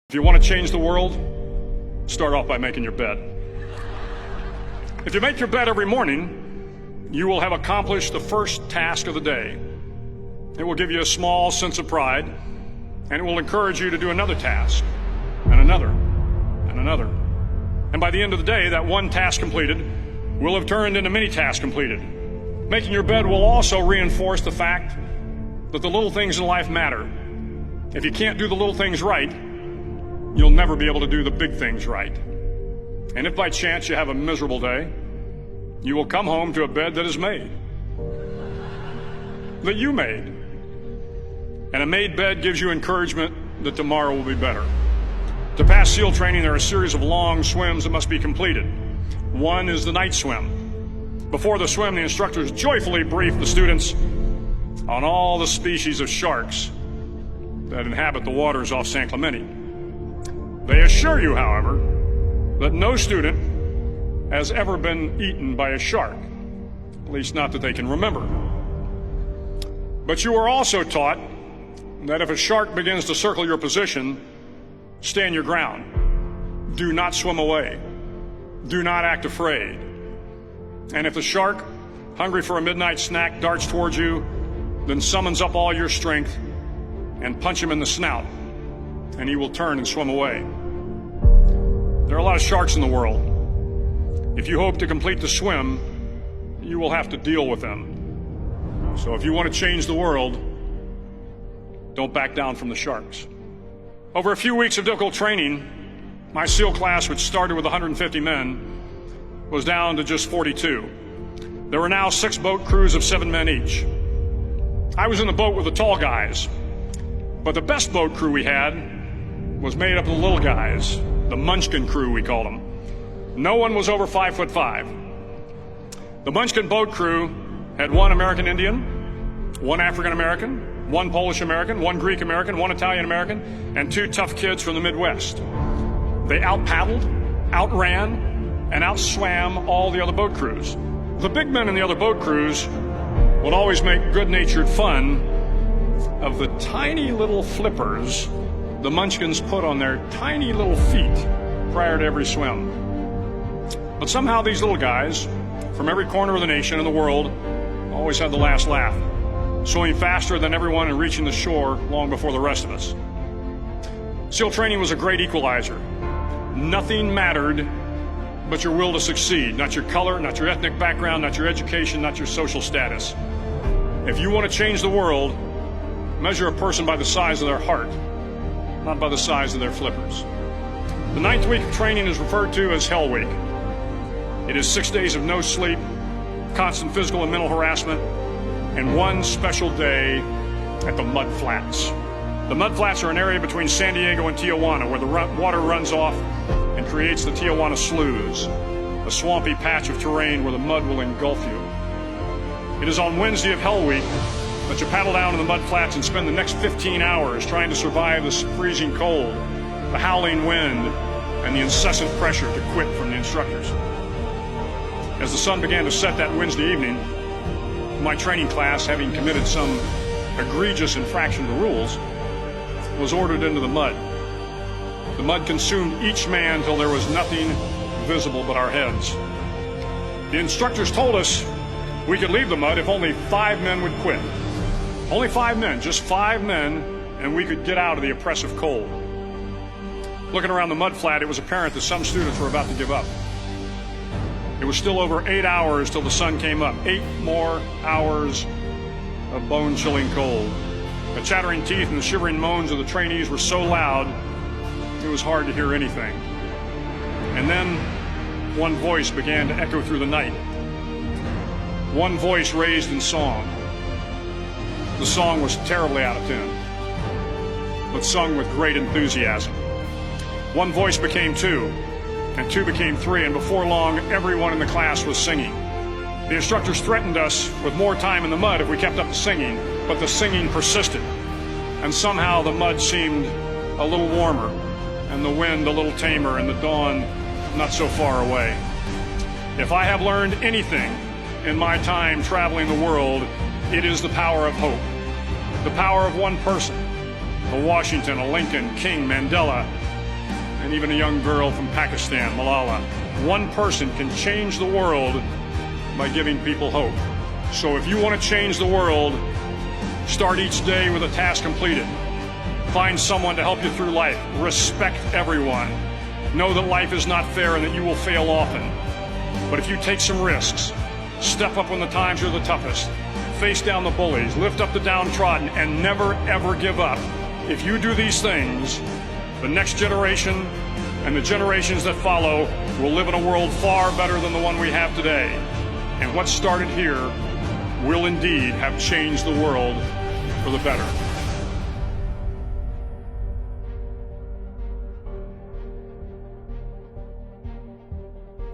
If you want to change the world, start off by making your bed. If you make your bed every morning, you will have accomplished the first task of the day. It will give you a small sense of pride, and it will encourage you to do another task, and another, and another. And by the end of the day, that one task completed will have turned into many tasks completed. Making your bed will also reinforce the fact that the little things in life matter. If you can't do the little things right, you'll never be able to do the big things right. And if by chance you have a miserable day, you will come home to a bed that is made, that you made. And a made bed gives you encouragement that tomorrow will be better. To pass SEAL training, there are a series of long swims that must be completed. One is the night swim. Before the swim, the instructors joyfully brief the students on all the species of sharks that inhabit the waters off San Clemente. They assure you, however, that no student has ever been eaten by a shark, at least not that they can remember. But you are also taught that if a shark begins to circle your position, stand your ground. Do not swim away. Do not act afraid. And if the shark, hungry for a midnight snack, darts towards you, then summons up all your strength and punch him in the snout, and he will turn and swim away. There are a lot of sharks in the world. If you hope to complete the swim, you will have to deal with them. So if you want to change the world, don't back down from the sharks. Over a few weeks of difficult training, my SEAL class, which started with 150 men, was down to just 42. There were now 6 boat crews of 7 men each. I was in the boat with the tall guys, but the best boat crew we had was made up of the little guys, the Munchkin crew, we called them. No one was over 5'5". The Munchkin boat crew had 1 American Indian, 1 African American, 1 Polish American, 1 Greek American, 1 Italian American, and 2 tough kids from the Midwest. They out-paddled, outran, and outswam all the other boat crews. The big men in the other boat crews would always make good-natured fun of the tiny little flippers the Munchkins put on their tiny little feet prior to every swim. But somehow these little guys from every corner of the nation and the world always had the last laugh, swimming faster than everyone and reaching the shore long before the rest of us. SEAL training was a great equalizer. Nothing mattered but your will to succeed, not your color, not your ethnic background, not your education, not your social status. If you want to change the world, measure a person by the size of their heart, not by the size of their flippers. The 9th week of training is referred to as Hell Week. It is 6 days of no sleep, constant physical and mental harassment, and 1 special day at the Mud Flats. The Mud Flats are an area between San Diego and Tijuana where the water runs off and creates the Tijuana Sloughs, a swampy patch of terrain where the mud will engulf you. It is on Wednesday of Hell Week that you paddle down to the mud flats and spend the next 15 hours trying to survive the freezing cold, the howling wind, and the incessant pressure to quit from the instructors. As the sun began to set that Wednesday evening, my training class, having committed some egregious infraction to the rules, was ordered into the mud. The mud consumed each man till there was nothing visible but our heads. The instructors told us we could leave the mud if only 5 men would quit. Only 5 men, just 5 men, and we could get out of the oppressive cold. Looking around the mud flat, it was apparent that some students were about to give up. It was still over 8 hours till the sun came up. 8 more hours of bone-chilling cold. The chattering teeth and the shivering moans of the trainees were so loud, it was hard to hear anything. And then one voice began to echo through the night. One voice raised in song. The song was terribly out of tune, but sung with great enthusiasm. One voice became 2, and 2 became 3, and before long, everyone in the class was singing. The instructors threatened us with more time in the mud if we kept up the singing, but the singing persisted, and somehow the mud seemed a little warmer, and the wind a little tamer, and the dawn not so far away. If I have learned anything in my time traveling the world, it is the power of hope, the power of one person, a Washington, a Lincoln, King, Mandela, and even a young girl from Pakistan, Malala. One person can change the world by giving people hope. So if you want to change the world, start each day with a task completed. Find someone to help you through life. Respect everyone. Know that life is not fair and that you will fail often. But if you take some risks, step up when the times are the toughest, face down the bullies, lift up the downtrodden, and never ever give up. If you do these things, the next generation and the generations that follow will live in a world far better than the one we have today. And what started here will indeed have changed the world for the better.